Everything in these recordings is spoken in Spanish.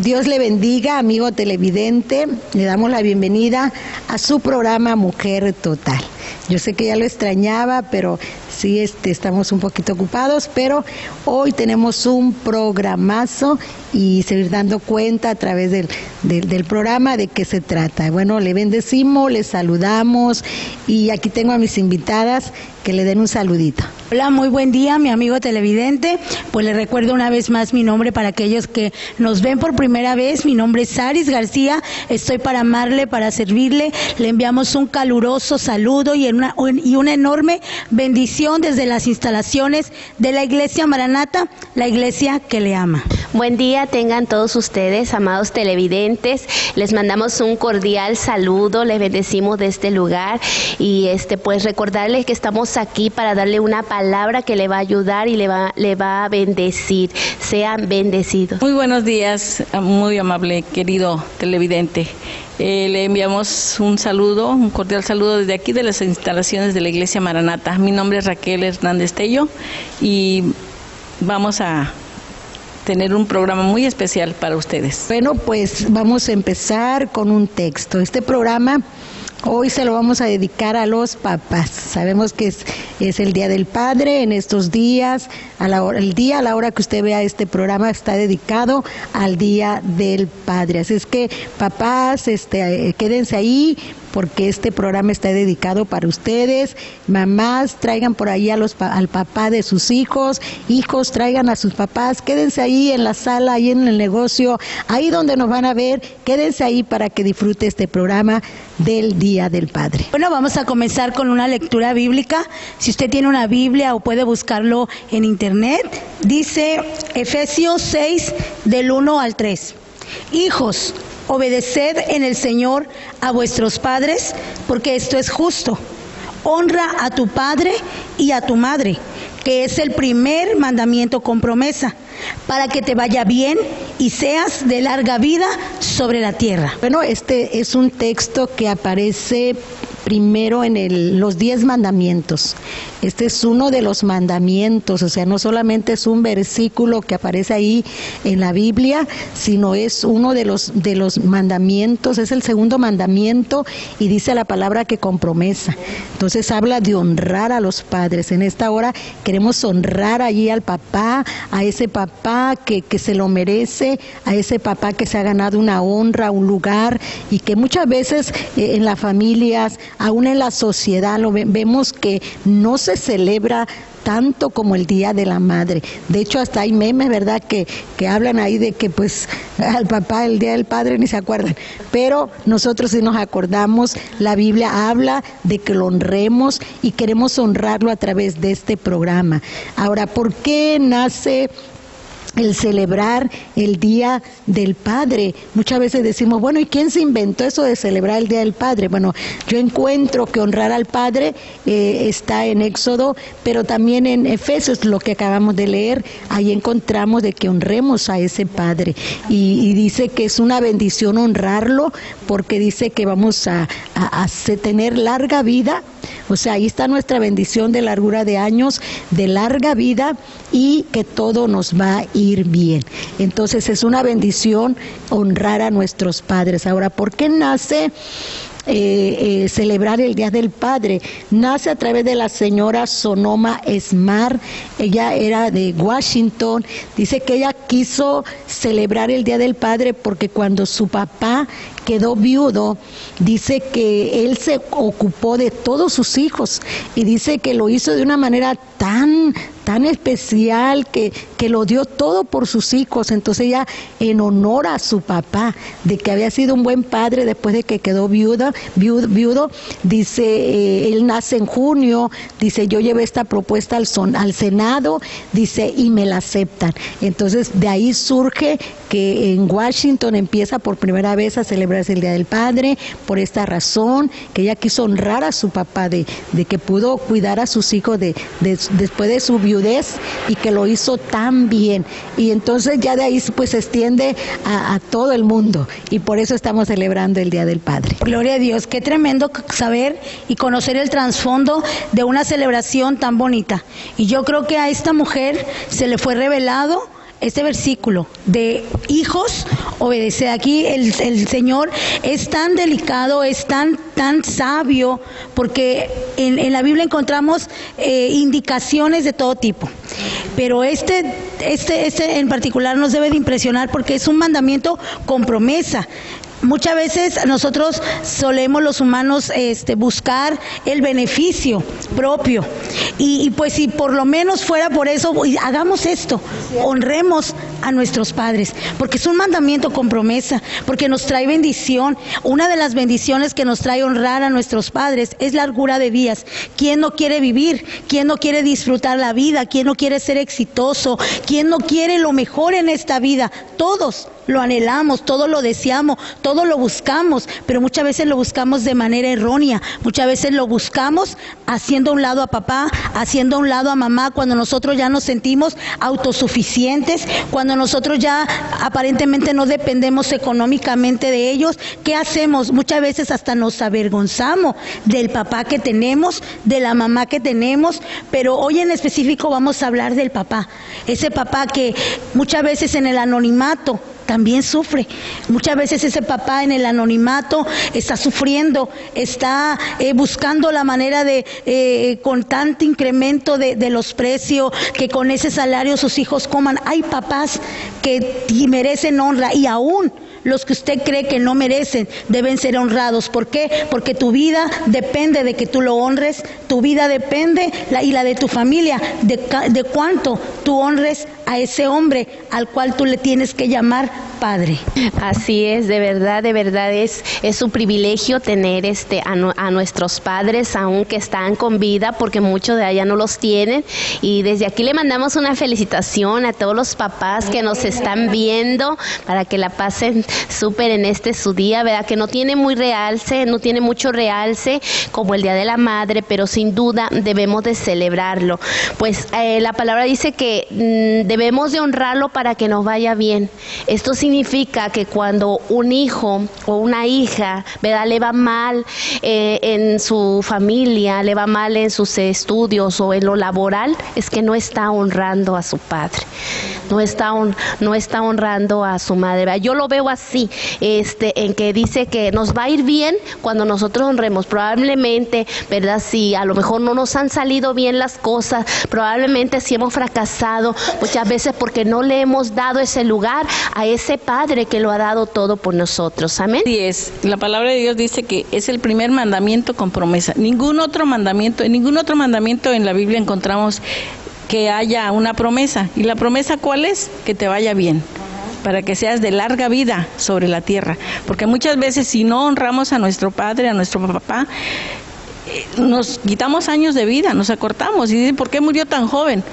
Dios le bendiga, amigo televidente. Le damos la bienvenida a su programa Mujer Total. Yo sé que ya lo extrañaba, pero sí estamos un poquito ocupados, pero hoy tenemos un programazo y se ir dando cuenta a través del programa de qué se trata. Bueno, le bendecimos, le saludamos y aquí tengo a mis invitadas que le den un saludito. Hola, muy buen día, mi amigo televidente. Pues le recuerdo una vez más mi nombre para aquellos que nos ven por primera vez. Mi nombre es Saris García, estoy para amarle, para servirle. Le enviamos un caluroso saludo y una enorme bendición desde las instalaciones de la Iglesia Maranata, la iglesia que le ama. Buen día tengan todos ustedes, amados televidentes. Les mandamos un cordial saludo, les bendecimos de este lugar y pues recordarles que estamos aquí para darle una palabra que le va a ayudar y le va a bendecir. Sean bendecidos. Muy buenos días, muy amable querido televidente. Le enviamos un saludo, un cordial saludo desde aquí de las instalaciones de la Iglesia Maranata. Mi nombre es Raquel Hernández Tello y vamos a tener un programa muy especial para ustedes. Bueno, pues vamos a empezar con un texto. Este programa hoy se lo vamos a dedicar a los papás. Sabemos que es el Día del Padre. En estos días, a la hora que usted vea este programa, está dedicado al Día del Padre. Así es que, papás, quédense ahí, porque este programa está dedicado para ustedes. Mamás, traigan por ahí al papá de sus hijos. Hijos, traigan a sus papás. Quédense ahí en la sala, ahí en el negocio, ahí donde nos van a ver. Quédense ahí para que disfrute este programa del Día del Padre. Bueno, vamos a comenzar con una lectura bíblica. Si usted tiene una Biblia o puede buscarlo en internet, dice Efesios 6 del 1 al 3. Hijos, obedeced en el Señor a vuestros padres, porque esto es justo. Honra a tu padre y a tu madre, que es el primer mandamiento con promesa, para que te vaya bien y seas de larga vida sobre la tierra. Bueno, este es un texto que aparece primero en los 10 mandamientos. Este es uno de los mandamientos, o sea, no solamente es un versículo que aparece ahí en la Biblia, sino es uno de los mandamientos, es el segundo mandamiento y dice la palabra que con promesa. Entonces habla de honrar a los padres. En esta hora queremos honrar allí al papá, a ese papá que se lo merece, a ese papá que se ha ganado una honra, un lugar, y que muchas veces en las familias, aún en la sociedad, vemos que no se celebra tanto como el Día de la Madre. De hecho, hasta hay memes, ¿verdad?, que hablan ahí de que pues al papá el Día del Padre ni se acuerdan. Pero nosotros sí nos acordamos, la Biblia habla de que lo honremos y queremos honrarlo a través de este programa. Ahora, ¿por qué nace el celebrar el Día del Padre? Muchas veces decimos, bueno, ¿y quién se inventó eso de celebrar el Día del Padre? Bueno, yo encuentro que honrar al Padre está en Éxodo, pero también en Efesios, lo que acabamos de leer, ahí encontramos de que honremos a ese Padre. Y dice que es una bendición honrarlo, porque dice que vamos a tener larga vida. O sea, ahí está nuestra bendición de largura de años, de larga vida y que todo nos va a ir bien. Entonces es una bendición honrar a nuestros padres. Ahora, ¿por qué nace celebrar el Día del Padre? Nace a través de la señora Sonoma Smart. Ella era de Washington. Dice que ella quiso celebrar el Día del Padre porque cuando su papá quedó viudo, dice que él se ocupó de todos sus hijos y dice que lo hizo de una manera tan especial que lo dio todo por sus hijos. Entonces ella, en honor a su papá, de que había sido un buen padre después de que quedó viudo, dice, él nace en junio, dice, yo llevé esta propuesta al Senado, dice, y me la aceptan. Entonces de ahí surge que en Washington empieza por primera vez a celebrarse el Día del Padre, por esta razón, que ella quiso honrar a su papá, de que pudo cuidar a sus hijos después de su viudez, y que lo hizo tan bien. Y entonces ya de ahí pues se extiende a todo el mundo, y por eso estamos celebrando el Día del Padre. Gloria a Dios, qué tremendo saber y conocer el trasfondo de una celebración tan bonita. Y yo creo que a esta mujer se le fue revelado este versículo de hijos, obedeced. Aquí el Señor es tan delicado, es tan sabio, porque en la Biblia encontramos indicaciones de todo tipo. Pero este en particular nos debe de impresionar porque es un mandamiento con promesa. Muchas veces nosotros solemos los humanos buscar el beneficio propio y pues si por lo menos fuera por eso, hagamos esto, honremos a nuestros padres, porque es un mandamiento con promesa, porque nos trae bendición. Una de las bendiciones que nos trae honrar a nuestros padres es largura de días. ¿Quién no quiere vivir? ¿Quién no quiere disfrutar la vida? ¿Quién no quiere ser exitoso? ¿Quién no quiere lo mejor en esta vida? Todos lo anhelamos, todos lo deseamos, todos lo buscamos, pero muchas veces lo buscamos de manera errónea. Muchas veces lo buscamos haciendo a un lado a papá, haciendo a un lado a mamá, cuando nosotros ya nos sentimos autosuficientes, cuando nosotros ya aparentemente no dependemos económicamente de ellos. ¿Qué hacemos? Muchas veces hasta nos avergonzamos del papá que tenemos, de la mamá que tenemos, pero hoy en específico vamos a hablar del papá, ese papá que muchas veces en el anonimato también sufre. Muchas veces ese papá en el anonimato está sufriendo, está buscando la manera de, con tanto incremento de los precios, que con ese salario sus hijos coman. Hay papás que merecen honra, y aún los que usted cree que no merecen deben ser honrados. ¿Por qué? Porque tu vida depende de que tú lo honres, tu vida depende, y la de tu familia, de cuánto tú honres a ese hombre al cual tú le tienes que llamar padre. Así es, de verdad es un privilegio tener a nuestros padres, aunque están con vida, porque muchos de allá no los tienen, y desde aquí le mandamos una felicitación a todos los papás que nos están viendo, para que la pasen súper en su día, ¿verdad? Que no tiene mucho realce como el Día de la Madre, pero sin duda debemos de celebrarlo. Pues la palabra dice que debemos de honrarlo para que nos vaya bien. Esto significa que cuando un hijo o una hija, ¿verdad?, le va mal en su familia, le va mal en sus estudios o en lo laboral, es que no está honrando a su padre, no está honrando a su madre, ¿verdad? Yo lo veo así, en que dice que nos va a ir bien cuando nosotros honremos. Probablemente, ¿verdad?, si a lo mejor no nos han salido bien las cosas, probablemente si hemos fracasado muchas veces porque no le hemos dado ese lugar a ese Padre que lo ha dado todo por nosotros. Amén. Así es, la palabra de Dios dice que es el primer mandamiento con promesa. En ningún otro mandamiento en la Biblia encontramos que haya una promesa. ¿Y la promesa cuál es? Que te vaya bien, para que seas de larga vida sobre la tierra. Porque muchas veces si no honramos a nuestro padre, a nuestro papá, nos quitamos años de vida, nos acortamos. Y dicen, ¿por qué murió tan joven?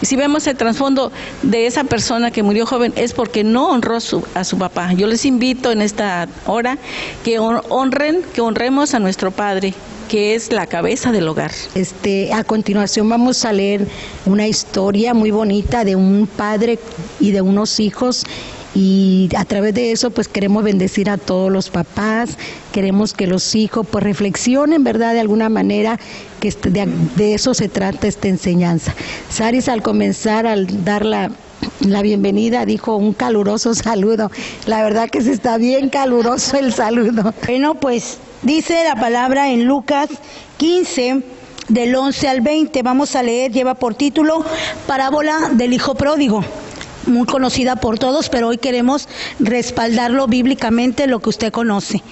Y si vemos el trasfondo de esa persona que murió joven, es porque no honró a su papá. Yo les invito en esta hora que honremos a nuestro padre, que es la cabeza del hogar. A continuación vamos a leer una historia muy bonita de un padre y de unos hijos, y a través de eso pues queremos bendecir a todos los papás, queremos que los hijos pues reflexionen, ¿verdad?, de alguna manera, que de eso se trata esta enseñanza. Saris, al comenzar, al dar la bienvenida, dijo un caluroso saludo. La verdad que se está bien caluroso el saludo. Bueno, pues dice la palabra en Lucas 15, del 11 al 20, vamos a leer, lleva por título Parábola del Hijo Pródigo. Muy conocida por todos, pero hoy queremos respaldarlo bíblicamente, lo que usted conoce.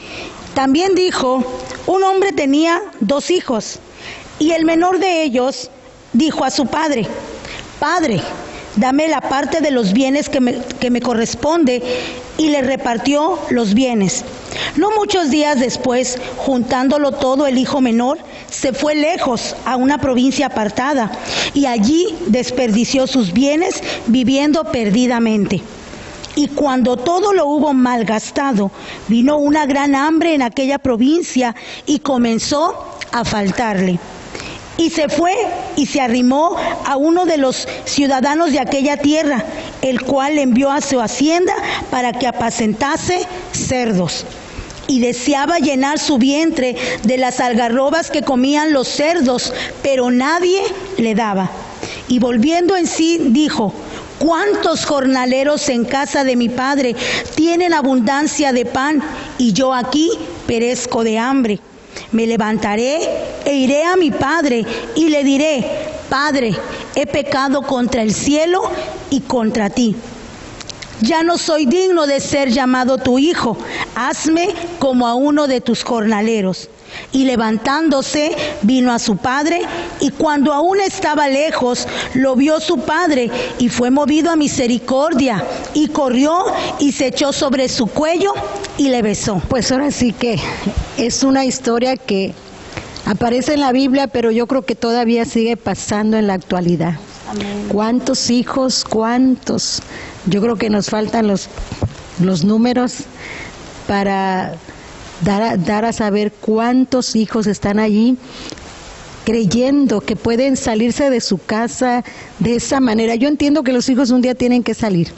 También dijo, un hombre tenía 2 hijos, y el menor de ellos dijo a su padre, Padre, dame la parte de los bienes que me corresponde, y le repartió los bienes. No muchos días después, juntándolo todo, el hijo menor se fue lejos a una provincia apartada, y allí desperdició sus bienes viviendo perdidamente. Y cuando todo lo hubo malgastado, vino una gran hambre en aquella provincia y comenzó a faltarle. Y se fue y se arrimó a uno de los ciudadanos de aquella tierra, el cual le envió a su hacienda para que apacentase cerdos. Y deseaba llenar su vientre de las algarrobas que comían los cerdos, pero nadie le daba. Y volviendo en sí, dijo, ¿Cuántos jornaleros en casa de mi padre tienen abundancia de pan y yo aquí perezco de hambre? Me levantaré e iré a mi padre y le diré: Padre, he pecado contra el cielo y contra ti. Ya no soy digno de ser llamado tu hijo. Hazme como a uno de tus jornaleros. Y levantándose, vino a su padre, y cuando aún estaba lejos, lo vio su padre, y fue movido a misericordia, y corrió, y se echó sobre su cuello, y le besó. Pues ahora sí que es una historia que aparece en la Biblia, pero yo creo que todavía sigue pasando en la actualidad. Amén. ¿Cuántos hijos? ¿Cuántos? Yo creo que nos faltan los números para dar a saber cuántos hijos están allí creyendo que pueden salirse de su casa de esa manera. Yo entiendo que los hijos un día tienen que salir,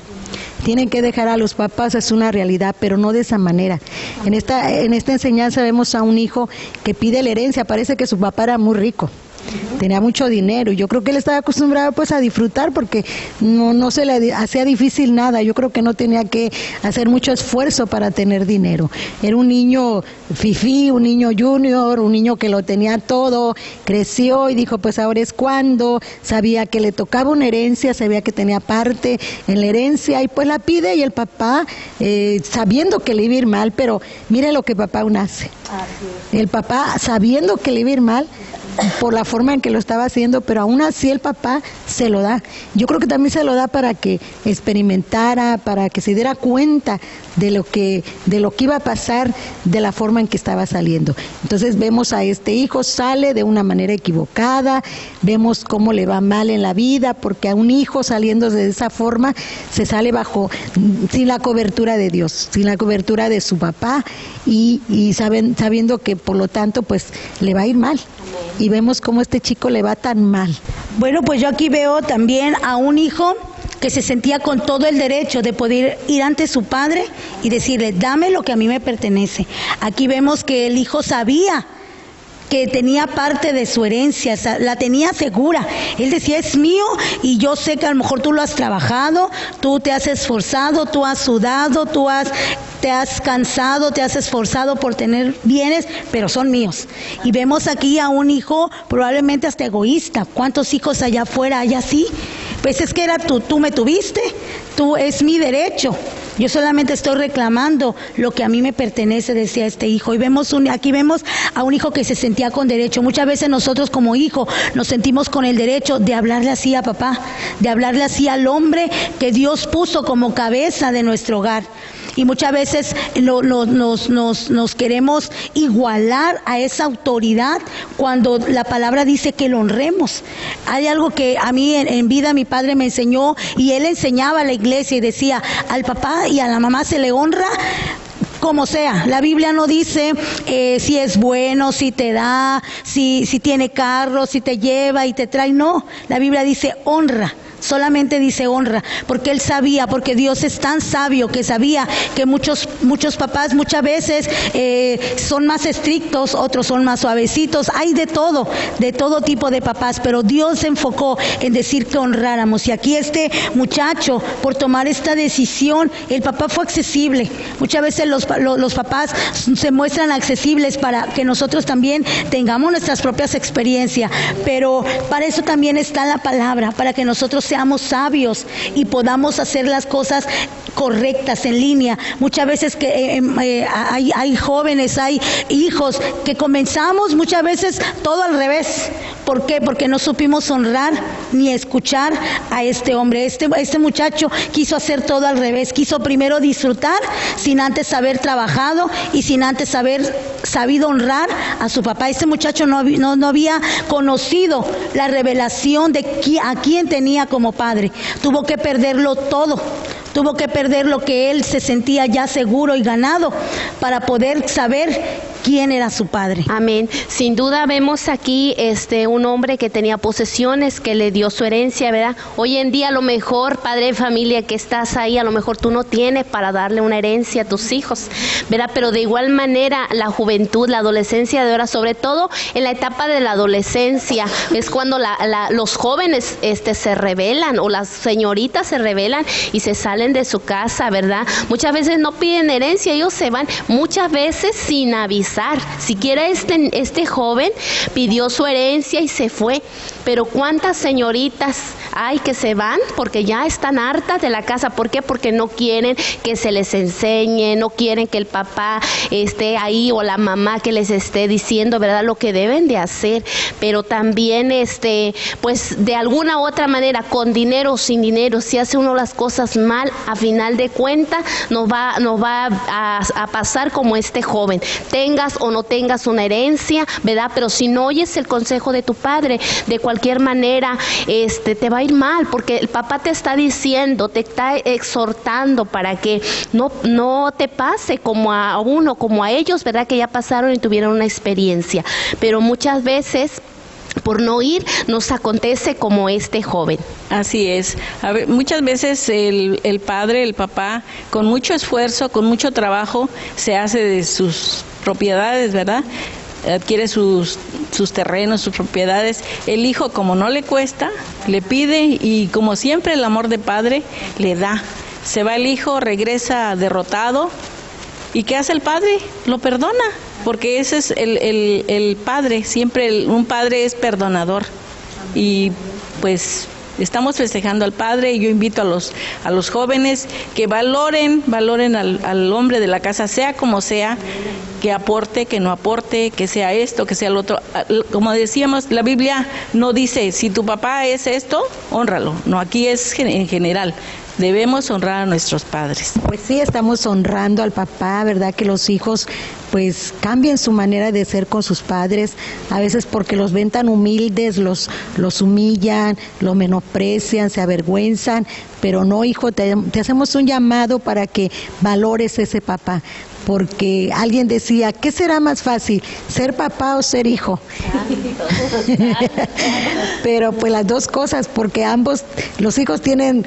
tienen que dejar a los papás, es una realidad, pero no de esa manera. En esta enseñanza vemos a un hijo que pide la herencia, parece que su papá era muy rico, tenía mucho dinero, y yo creo que él estaba acostumbrado pues a disfrutar porque no se le hacía difícil nada. Yo creo que no tenía que hacer mucho esfuerzo para tener dinero. Era un niño fifí, un niño junior, un niño que lo tenía todo, creció y dijo pues ahora es cuando, sabía que le tocaba una herencia, sabía que tenía parte en la herencia y pues la pide, y el papá sabiendo que le iba a ir mal, pero mire lo que papá aún hace. El papá sabiendo que le iba a ir mal por la forma en que lo estaba haciendo, pero aún así el papá se lo da. Yo creo que también se lo da para que experimentara, para que se diera cuenta de lo que iba a pasar, de la forma en que estaba saliendo. Entonces vemos a este hijo, sale de una manera equivocada, vemos cómo le va mal en la vida, porque a un hijo saliendo de esa forma se sale sin la cobertura de Dios, sin la cobertura de su papá, y sabiendo que por lo tanto pues le va a ir mal. Y vemos cómo este chico le va tan mal. Bueno, pues yo aquí veo también a un hijo que se sentía con todo el derecho de poder ir ante su padre y decirle: dame lo que a mí me pertenece. Aquí vemos que el hijo sabía que tenía parte de su herencia, la tenía segura. Él decía: es mío, y yo sé que a lo mejor tú lo has trabajado, tú te has esforzado, tú has sudado, te has cansado, te has esforzado por tener bienes, pero son míos. Y vemos aquí a un hijo probablemente hasta egoísta. ¿Cuántos hijos allá afuera hay así? Pues es que era tú me tuviste, es mi derecho. Yo solamente estoy reclamando lo que a mí me pertenece, decía este hijo. Y aquí vemos a un hijo que se sentía con derecho. Muchas veces nosotros como hijo nos sentimos con el derecho de hablarle así a papá, de hablarle así al hombre que Dios puso como cabeza de nuestro hogar. Y muchas veces nos queremos igualar a esa autoridad cuando la palabra dice que lo honremos. Hay algo que a mí en vida mi padre me enseñó, y él enseñaba a la iglesia y decía: al papá y a la mamá se le honra como sea. La Biblia no dice si es bueno, si te da, si tiene carro, si te lleva y te trae. No, la Biblia dice honra. Solamente dice honra, porque él sabía, porque Dios es tan sabio que sabía que muchos papás muchas veces son más estrictos, otros son más suavecitos. Hay de todo tipo de papás, pero Dios se enfocó en decir que honráramos. Y aquí este muchacho, por tomar esta decisión, el papá fue accesible. Muchas veces los papás se muestran accesibles para que nosotros también tengamos nuestras propias experiencias, pero para eso también está la palabra, para que nosotros seamos sabios y podamos hacer las cosas correctas, en línea. Muchas veces que hay jóvenes, hay hijos que comenzamos muchas veces todo al revés. ¿Por qué? Porque no supimos honrar ni escuchar a este hombre. Este muchacho quiso hacer todo al revés. Quiso primero disfrutar sin antes haber trabajado y sin antes haber sabido honrar a su papá. Este muchacho no había conocido la revelación de a quién tenía como padre. Tuvo que perderlo todo. Tuvo que perder lo que él se sentía ya seguro y ganado para poder saber quién era su padre. Amén. Sin duda vemos aquí un hombre que tenía posesiones, que le dio su herencia, ¿verdad? Hoy en día a lo mejor, padre de familia que estás ahí, a lo mejor tú no tienes para darle una herencia a tus hijos, ¿verdad? Pero de igual manera la juventud, la adolescencia de ahora, sobre todo en la etapa de la adolescencia, es cuando los jóvenes se rebelan, o las señoritas se rebelan y se salen de su casa, ¿verdad? Muchas veces no piden herencia, ellos se van muchas veces sin avisar. Siquiera este joven pidió su herencia y se fue, pero ¿cuántas señoritas hay que se van porque ya están hartas de la casa? ¿Por qué? Porque no quieren que se les enseñe, no quieren que el papá esté ahí o la mamá que les esté diciendo, ¿verdad?, lo que deben de hacer. Pero también pues de alguna u otra manera, con dinero o sin dinero, si hace uno las cosas mal, a final de cuentas nos va a pasar como este joven. Tengas o no tengas una herencia, ¿verdad? Pero si no oyes el consejo de tu padre, de cualquier manera te va a ir mal, porque el papá te está diciendo, te está exhortando para que no te pase como a uno, como a ellos, ¿verdad?, que ya pasaron y tuvieron una experiencia. Pero muchas veces, por no ir, nos acontece como este joven. Así es. Muchas veces el padre, el papá, con mucho esfuerzo, con mucho trabajo, se hace de sus propiedades, ¿verdad? Adquiere sus terrenos, sus propiedades. El hijo, como no le cuesta, le pide, y como siempre el amor de padre le da. Se va el hijo, regresa derrotado. ¿Y qué hace el padre? Lo perdona, porque ese es el padre. Siempre un padre es perdonador. Y pues estamos festejando al padre, y yo invito a los jóvenes que valoren al hombre de la casa, sea como sea, que aporte, que no aporte, que sea esto, que sea lo otro. Como decíamos, la Biblia no dice, si tu papá es esto, hónralo. No, aquí es en general. Debemos honrar a nuestros padres. Pues sí, estamos honrando al papá, ¿verdad? Que los hijos pues cambien su manera de ser con sus padres, a veces porque los ven tan humildes, los humillan, los menosprecian, se avergüenzan, pero no, hijo, te hacemos un llamado para que valores ese papá. Porque alguien decía, ¿qué será más fácil, ser papá o ser hijo? Pero pues las dos cosas, porque ambos, los hijos tienen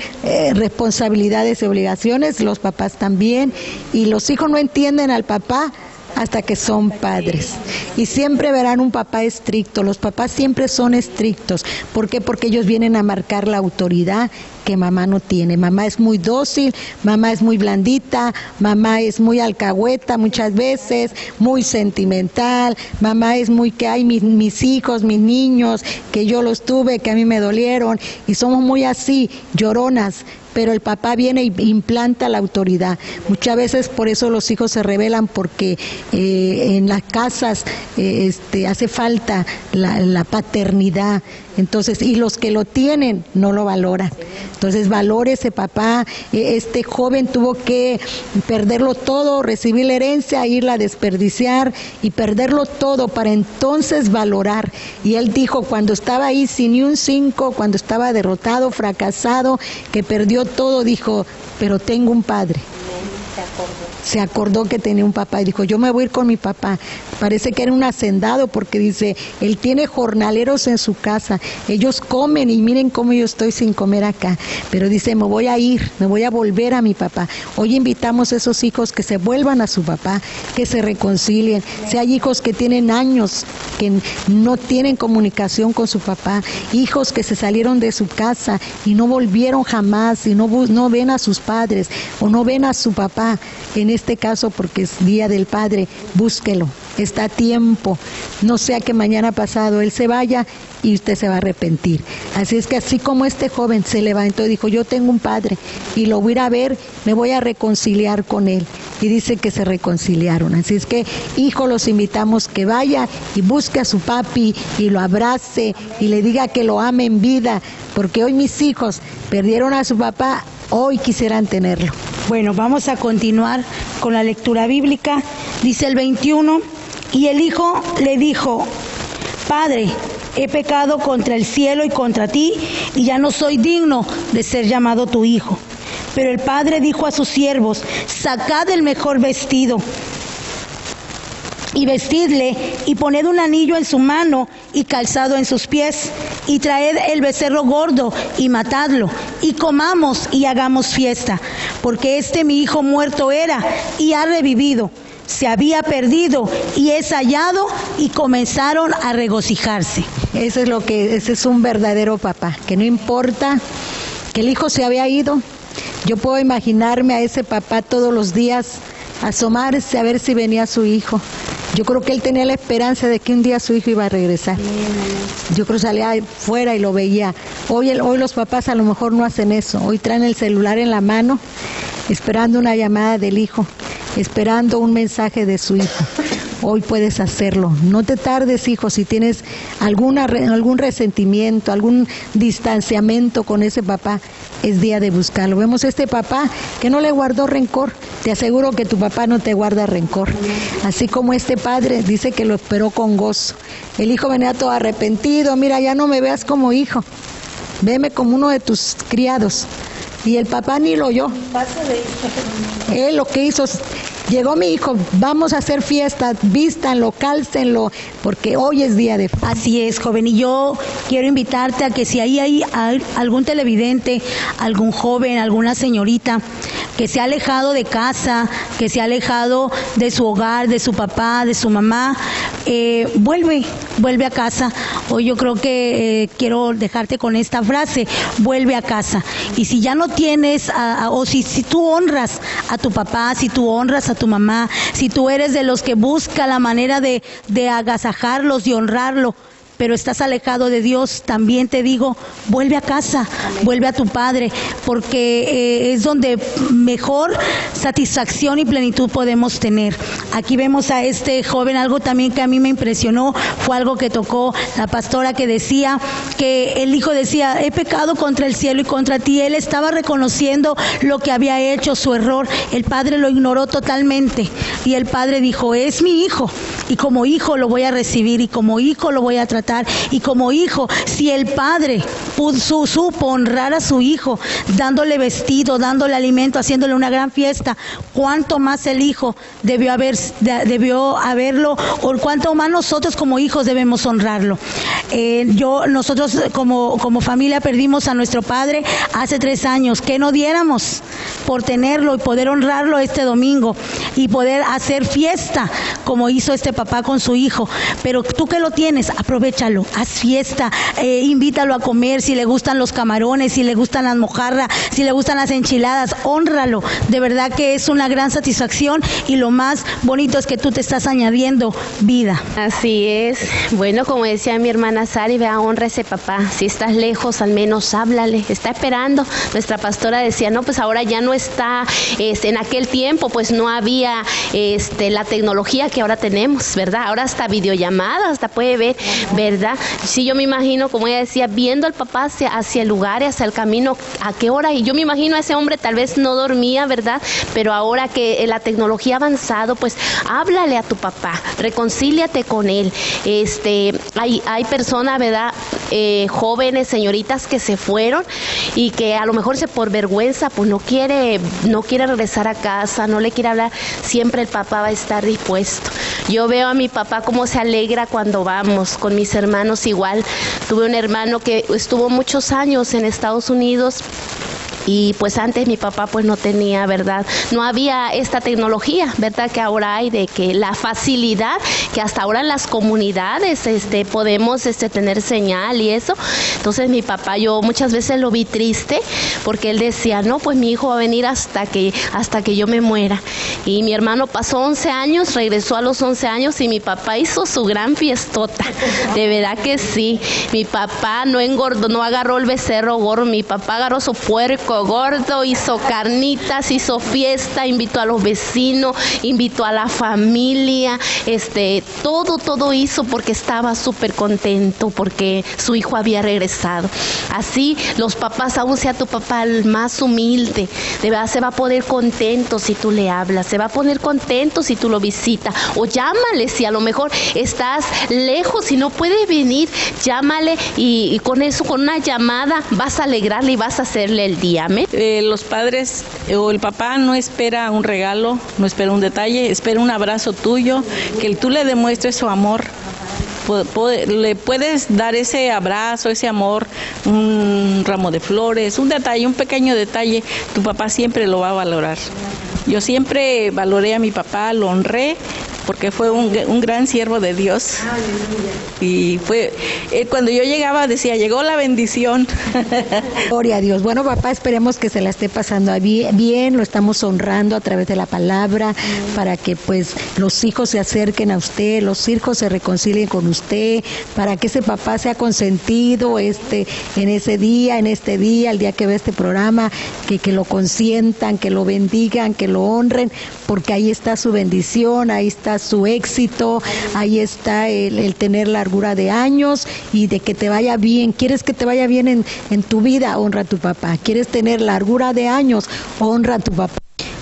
responsabilidades y obligaciones, los papás también, y los hijos no entienden al papá hasta que son padres. Y siempre verán un papá estricto, los papás siempre son estrictos. ¿Por qué? Porque ellos vienen a marcar la autoridad que mamá no tiene. Mamá es muy dócil, mamá es muy blandita, mamá es muy alcahueta muchas veces, muy sentimental, mamá es muy que hay mis hijos, mis niños, que yo los tuve, que a mí me dolieron, y somos muy así, lloronas. Pero el papá viene e implanta la autoridad. Muchas veces por eso los hijos se rebelan, porque en las casas hace falta la paternidad. Entonces, y los que lo tienen no lo valoran. Entonces, valore ese papá. Este joven tuvo que perderlo todo, recibir la herencia, irla a desperdiciar y perderlo todo para entonces valorar. Y él dijo, cuando estaba ahí sin ni un 5, cuando estaba derrotado, fracasado, que perdió todo, dijo, pero tengo un padre. Se acordó que tenía un papá y dijo, yo me voy a ir con mi papá. Parece que era un hacendado, porque dice, él tiene jornaleros en su casa, ellos comen y miren cómo yo estoy sin comer acá. Pero dice, me voy a ir, me voy a volver a mi papá. Hoy invitamos a esos hijos que se vuelvan a su papá, que se reconcilien. Si hay hijos que tienen años, que no tienen comunicación con su papá, hijos que se salieron de su casa y no volvieron jamás, y no ven a sus padres o no ven a su papá. En este caso, porque es Día del Padre, búsquelo, está a tiempo, no sea que mañana pasado él se vaya y usted se va a arrepentir. Así es que así como este joven se levantó y dijo, yo tengo un padre y lo voy a ir a ver, me voy a reconciliar con él. Y dice que se reconciliaron. Así es que, hijo, los invitamos que vaya y busque a su papi y lo abrace y le diga que lo ame en vida, porque hoy mis hijos perdieron a su papá, hoy quisieran tenerlo. Bueno, vamos a continuar con la lectura bíblica. Dice el 21, y el hijo le dijo, Padre, he pecado contra el cielo y contra ti, y ya no soy digno de ser llamado tu hijo. Pero el padre dijo a sus siervos, sacad el mejor vestido y vestidle, y poned un anillo en su mano, y calzado en sus pies, y traed el becerro gordo, y matadlo, y comamos, y hagamos fiesta, porque mi hijo muerto era, y ha revivido, se había perdido, y es hallado, y comenzaron a regocijarse. Ese es un verdadero papá, que no importa que el hijo se había ido, yo puedo imaginarme a ese papá todos los días asomarse a ver si venía su hijo. Yo creo que él tenía la esperanza de que un día su hijo iba a regresar. Yo creo que salía fuera y lo veía. Hoy los papás a lo mejor no hacen eso. Hoy traen el celular en la mano, esperando una llamada del hijo, esperando un mensaje de su hijo. Hoy puedes hacerlo. No te tardes, hijo, si tienes algún resentimiento, algún distanciamiento con ese papá, es día de buscarlo. Vemos este papá que no le guardó rencor. Te aseguro que tu papá no te guarda rencor. Así como este padre dice que lo esperó con gozo. El hijo venía todo arrepentido. Mira, ya no me veas como hijo. Veme como uno de tus criados. Y el papá ni lo oyó. Él lo que hizo, llegó mi hijo, vamos a hacer fiesta, vístanlo, cálcenlo, porque hoy es día de fiesta. Así es, joven, y yo quiero invitarte a que si ahí hay algún televidente, algún joven, alguna señorita que se ha alejado de casa, que se ha alejado de su hogar, de su papá, de su mamá, vuelve a casa. Hoy yo creo que quiero dejarte con esta frase: vuelve a casa. Y si ya no tienes, o si tú honras a tu papá, si tú honras a tu mamá, si tú eres de los que busca la manera de agasajarlos y honrarlo, pero estás alejado de Dios, también te digo, vuelve a casa, vuelve a tu Padre, porque es donde mejor satisfacción y plenitud podemos tener. Aquí vemos a este joven, algo también que a mí me impresionó, fue algo que tocó la pastora, que decía que el hijo decía: he pecado contra el cielo y contra ti. Él estaba reconociendo lo que había hecho, su error. El padre lo ignoró totalmente, y el padre dijo: es mi hijo, y como hijo lo voy a recibir, y como hijo lo voy a tratar, y como hijo, si el padre supo honrar a su hijo, dándole vestido, dándole alimento, haciéndole una gran fiesta, cuánto más el hijo debió haberlo, o cuánto más nosotros como hijos debemos honrarlo. Nosotros como familia perdimos a nuestro padre hace 3 años. ¿Qué no diéramos por tenerlo y poder honrarlo este domingo y poder hacer fiesta como hizo este papá con su hijo? Pero tú que lo tienes, aprovéchalo, haz fiesta, invítalo a comer, si le gustan los camarones, si le gustan las mojarras, si le gustan las enchiladas, hónralo. De verdad que es una gran satisfacción, y lo más bonito es que tú te estás añadiendo vida. Así es. Bueno, como decía mi hermana Sari, vea, honra a ese papá. Si estás lejos, al menos háblale, está esperando. Nuestra pastora decía, no, pues ahora ya no está, en aquel tiempo pues no había la tecnología que ahora tenemos, ¿verdad? Ahora hasta videollamadas, hasta puede ver, ¿verdad? Sí, yo me imagino, como ella decía, viendo al papá hacia el lugar, hacia el camino, a qué hora, y yo me imagino a ese hombre tal vez no dormía, ¿verdad? Pero ahora que la tecnología ha avanzado, pues háblale a tu papá, reconcíliate con él. Hay personas, ¿verdad? Jóvenes, señoritas que se fueron y que a lo mejor por vergüenza pues no quiere regresar a casa, no le quiere hablar. Siempre el papá va a estar dispuesto. Yo veo a mi papá cómo se alegra cuando vamos, con mis hermanos igual. Tuve un hermano que estuvo muchos años en Estados Unidos, y pues antes mi papá pues no tenía, ¿verdad? No había esta tecnología, ¿verdad? Que ahora hay, de que la facilidad que hasta ahora en las comunidades podemos tener señal y eso. Entonces mi papá, yo muchas veces lo vi triste, porque él decía, no, pues mi hijo va a venir hasta que yo me muera. Y mi hermano pasó 11 años, regresó a los 11 años, y mi papá hizo su gran fiestota. De verdad que sí. Mi papá no engordó, no agarró el becerro gordo, mi papá agarró su puerco gordo, hizo carnitas, hizo fiesta, invitó a los vecinos, invitó a la familia, todo hizo, porque estaba súper contento porque su hijo había regresado. Así los papás, aún sea tu papá el más humilde, de verdad se va a poner contento si tú le hablas, se va a poner contento si tú lo visitas, o llámale si a lo mejor estás lejos y no puede venir, llámale, y con eso, con una llamada vas a alegrarle y vas a hacerle el día. llame. Los padres o el papá no espera un regalo, no espera un detalle, espera un abrazo tuyo, que tú le demuestres su amor. Le puedes dar ese abrazo, ese amor, un ramo de flores, un detalle, un pequeño detalle, tu papá siempre lo va a valorar. Yo siempre valoré a mi papá, lo honré, porque fue un gran siervo de Dios. Y cuando yo llegaba decía, llegó la bendición. Gloria a Dios. Bueno, papá, esperemos que se la esté pasando bien, lo estamos honrando a través de la palabra, para que pues los hijos se acerquen a usted, los hijos se reconcilien con usted, para que ese papá sea consentido en este día, el día que ve este programa, que lo consientan, que lo bendigan, que lo honren, porque ahí está su bendición, ahí está su éxito, ahí está el tener largura de años y de que te vaya bien. ¿Quieres que te vaya bien en tu vida? Honra a tu papá. ¿Quieres tener largura de años? Honra a tu papá.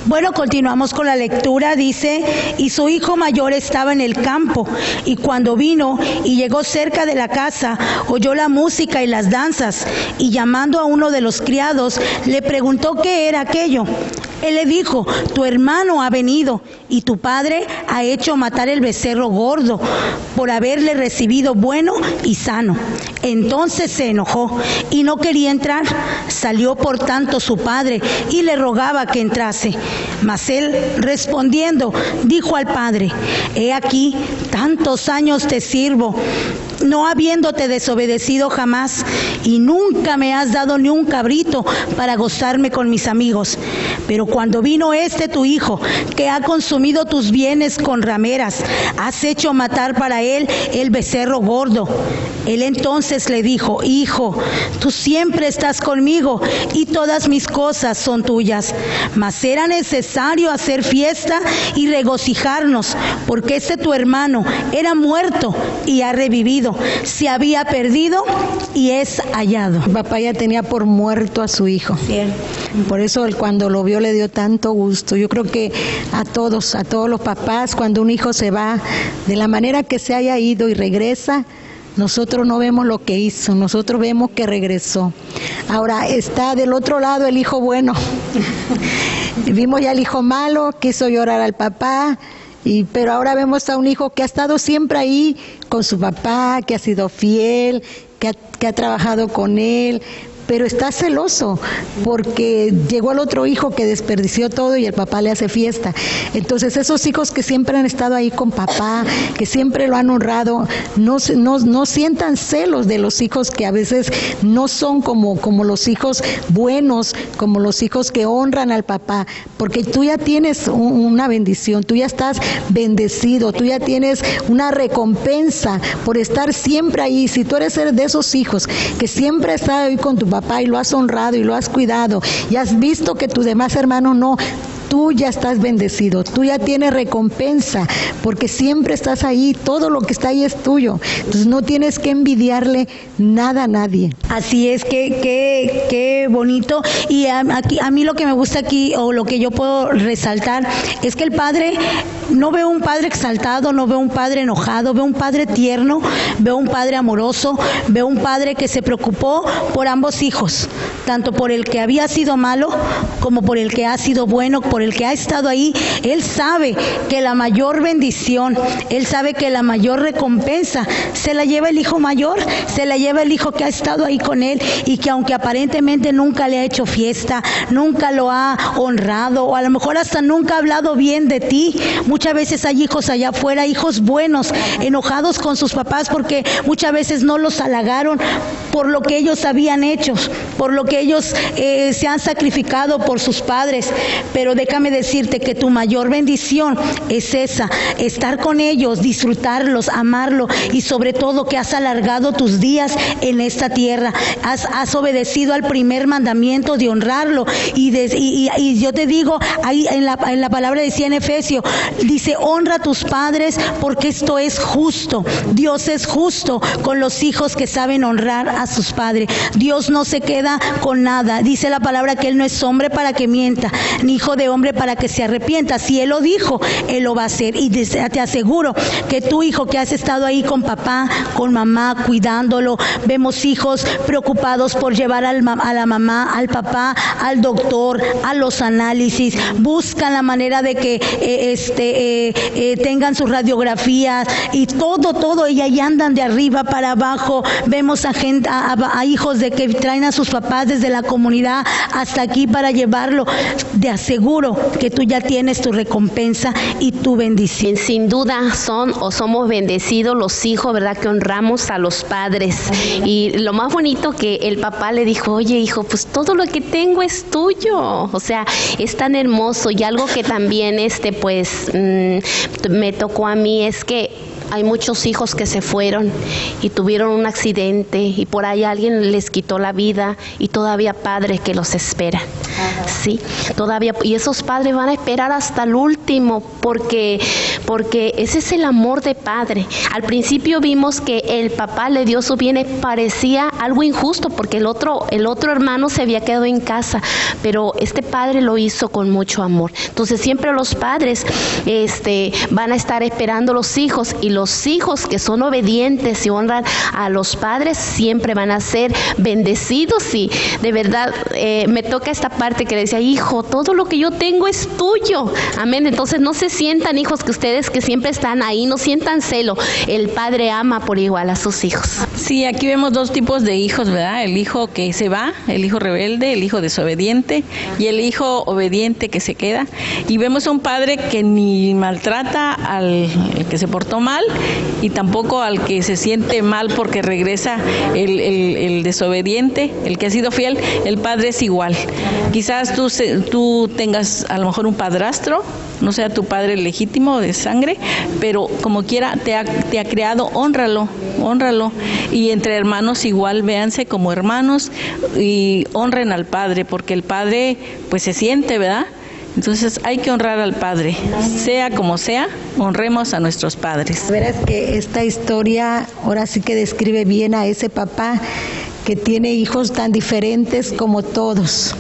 Bueno, continuamos con la lectura. Dice, y su hijo mayor estaba en el campo, y cuando vino y llegó cerca de la casa, oyó la música y las danzas, y llamando a uno de los criados, le preguntó qué era aquello. Él le dijo, tu hermano ha venido, y tu padre ha hecho matar el becerro gordo, por haberle recibido bueno y sano. Entonces se enojó, y no quería entrar. Salió por tanto su padre, y le rogaba que entrase. Mas él, respondiendo, dijo al padre, he aquí, tantos años te sirvo, no habiéndote desobedecido jamás, y nunca me has dado ni un cabrito para gozarme con mis amigos. Pero cuando vino tu hijo, que ha consumido tus bienes con rameras, has hecho matar para él el becerro gordo. Él entonces le dijo, hijo, tú siempre estás conmigo, y todas mis cosas son tuyas. Mas era necesario hacer fiesta y regocijarnos, porque tu hermano era muerto y ha revivido, se había perdido y es hallado. Papá ya tenía por muerto a su hijo. Bien. Por eso él cuando lo vio le dio tanto gusto. Yo creo que a todos los papás, cuando un hijo se va, de la manera que se haya ido y regresa, nosotros no vemos lo que hizo, nosotros vemos que regresó. Ahora está del otro lado el hijo bueno. Vimos ya el hijo malo, quiso llorar al papá, pero ahora vemos a un hijo que ha estado siempre ahí con su papá, que ha sido fiel, que ha trabajado con él, pero está celoso porque llegó el otro hijo que desperdició todo y el papá le hace fiesta. Entonces esos hijos que siempre han estado ahí con papá, que siempre lo han honrado, no sientan celos de los hijos que a veces no son como los hijos buenos, como los hijos que honran al papá, porque tú ya tienes una bendición, tú ya estás bendecido, tú ya tienes una recompensa por estar siempre ahí. Si tú eres de esos hijos que siempre están ahí con tu papá y lo has honrado y lo has cuidado y has visto que tus demás hermanos no, tú ya estás bendecido, tú ya tienes recompensa, porque siempre estás ahí, todo lo que está ahí es tuyo, entonces no tienes que envidiarle nada a nadie. Así es, qué bonito. Y a mí lo que me gusta aquí, o lo que yo puedo resaltar, es que el padre, no veo un padre exaltado, no veo un padre enojado, veo un padre tierno, veo un padre amoroso, veo un padre que se preocupó por ambos hijos, tanto por el que había sido malo como por el que ha sido bueno, por el que ha estado ahí. Él sabe que la mayor bendición, él sabe que la mayor recompensa se la lleva el hijo mayor, se la lleva el hijo que ha estado ahí con él, y que aunque aparentemente nunca le ha hecho fiesta, nunca lo ha honrado, o a lo mejor hasta nunca ha hablado bien de ti. Muchas veces hay hijos allá afuera, hijos buenos, enojados con sus papás porque muchas veces no los halagaron por lo que ellos habían hecho, por lo que ellos se han sacrificado por sus padres. Pero déjame decirte que tu mayor bendición es esa, estar con ellos, disfrutarlos, amarlo, y sobre todo que has alargado tus días en esta tierra, has obedecido al primer mandamiento de honrarlo, y yo te digo, ahí en la palabra decía en Efesios, dice, honra a tus padres porque esto es justo. Dios es justo con los hijos que saben honrar a sus padres. Dios no se queda con nada. Dice la palabra que Él no es hombre para que mienta, ni hijo de hombre para que se arrepienta. Si Él lo dijo, Él lo va a hacer. Y te aseguro que tu hijo que has estado ahí con papá, con mamá, cuidándolo, vemos hijos preocupados por llevar a la mamá, al papá, al doctor, a los análisis, buscan la manera de que tengan sus radiografías y todo, y ahí andan de arriba para abajo. Vemos a hijos de que traen a sus papás desde la comunidad hasta aquí para llevarlo. Te aseguro que tú ya tienes tu recompensa y tu bendición. Sin duda somos bendecidos los hijos, ¿verdad? Que honramos a los padres. Y lo más bonito que el papá le dijo, oye hijo, pues todo lo que tengo es tuyo. O sea, es tan hermoso. Y algo que también me tocó a mí es que hay muchos hijos que se fueron y tuvieron un accidente y por ahí alguien les quitó la vida y todavía padres que los esperan. Sí, todavía, y esos padres van a esperar hasta el último porque ese es el amor de padre. Al principio vimos que el papá le dio su bienes, parecía algo injusto porque el otro hermano se había quedado en casa, pero este padre lo hizo con mucho amor. Entonces siempre los padres van a estar esperando a los hijos, y los hijos que son obedientes y honran a los padres siempre van a ser bendecidos. Y de verdad me toca esta parte que decía, hijo, todo lo que yo tengo es tuyo. Amén. Entonces no se sientan, hijos, que ustedes que siempre están ahí, no sientan celo. El padre ama por igual a sus hijos. Sí, aquí vemos dos tipos de hijos, ¿verdad? El hijo que se va, el hijo rebelde, el hijo desobediente, y el hijo obediente que se queda. Y vemos a un padre que ni maltrata al que se portó mal, y tampoco al que se siente mal porque regresa el desobediente, el que ha sido fiel. El padre es igual. Quizás tú tengas a lo mejor un padrastro, no sea tu padre legítimo de sangre, pero como quiera te ha creado, hónralo. Y entre hermanos igual, véanse como hermanos y honren al padre, porque el padre pues se siente, ¿verdad? Entonces hay que honrar al padre, sea como sea, honremos a nuestros padres. Verás que esta historia ahora sí que describe bien a ese papá que tiene hijos tan diferentes como todos.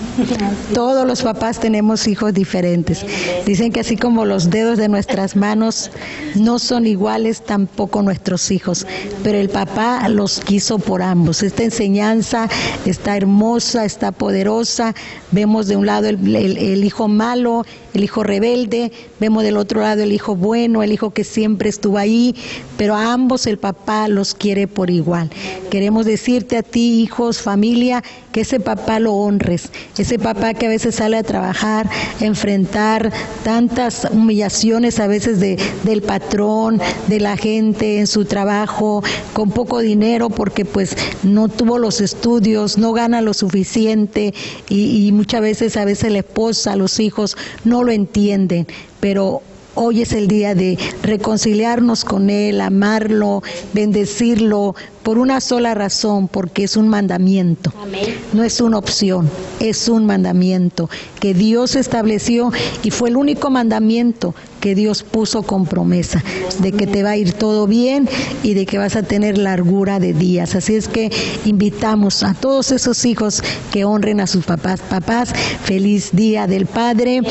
Todos los papás tenemos hijos diferentes. Dicen que así como los dedos de nuestras manos no son iguales, tampoco nuestros hijos, pero el papá los quiso por ambos. Esta enseñanza está hermosa, está poderosa. Vemos de un lado el hijo malo, el hijo rebelde, vemos del otro lado el hijo bueno, el hijo que siempre estuvo ahí, pero a ambos el papá los quiere por igual. Queremos decirte a ti, hijos, familia, que ese papá lo honres, ese papá que a veces sale a trabajar, a enfrentar tantas humillaciones a veces del patrón, de la gente en su trabajo, con poco dinero porque pues no tuvo los estudios, no gana lo suficiente y muchas veces a veces la esposa, los hijos no lo entienden, pero hoy es el día de reconciliarnos con Él, amarlo, bendecirlo, por una sola razón, porque es un mandamiento. Amén. No es una opción, es un mandamiento que Dios estableció y fue el único mandamiento que Dios puso con promesa de que te va a ir todo bien y de que vas a tener largura de días. Así es que invitamos a todos esos hijos que honren a sus papás. Papás, feliz Día del Padre,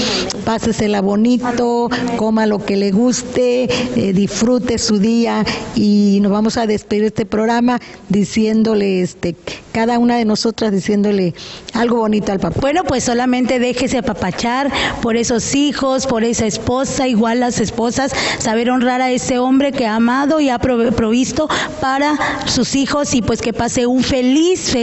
pásesela bonito, coma lo que le guste, disfrute su día, y nos vamos a despedir de este programa diciéndole, cada una de nosotras diciéndole algo bonito al papá. Bueno, pues solamente déjese apapachar por esos hijos, por esa esposa, igual las esposas, saber honrar a ese hombre que ha amado y ha provisto para sus hijos, y pues que pase un feliz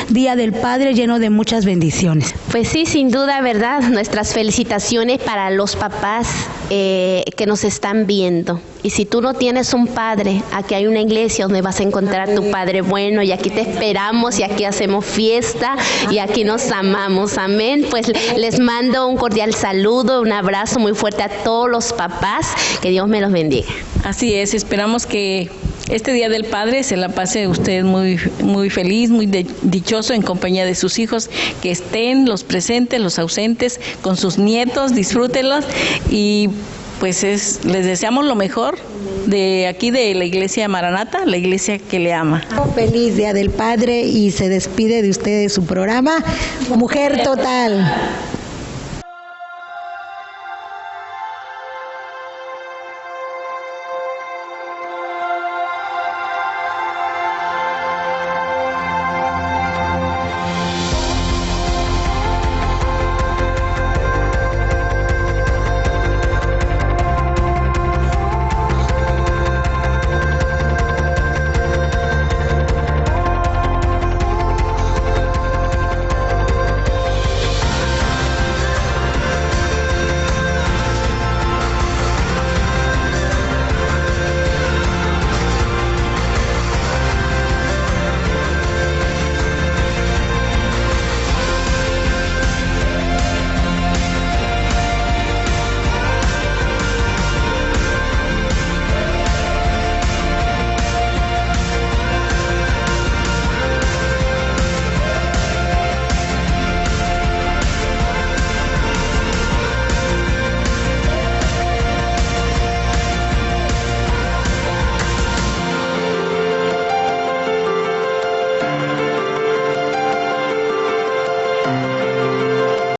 Día del Padre lleno de muchas bendiciones. Pues sí, sin duda, ¿verdad? Nuestras felicitaciones para los papás que nos están viendo. Y si tú no tienes un padre, aquí hay una iglesia donde vas a encontrar a tu padre bueno, y aquí te esperamos, y aquí hacemos fiesta, y aquí nos amamos. Amén. Pues les mando un cordial saludo, un abrazo muy fuerte a todos los papás. Que Dios me los bendiga. Así es, esperamos que este Día del Padre se la pase usted muy feliz, muy dichoso en compañía de sus hijos, que estén los presentes, los ausentes, con sus nietos, disfrútenlos, y pues les deseamos lo mejor de aquí de la Iglesia Maranata, la iglesia que le ama. Feliz Día del Padre, y se despide de ustedes su programa Mujer Total.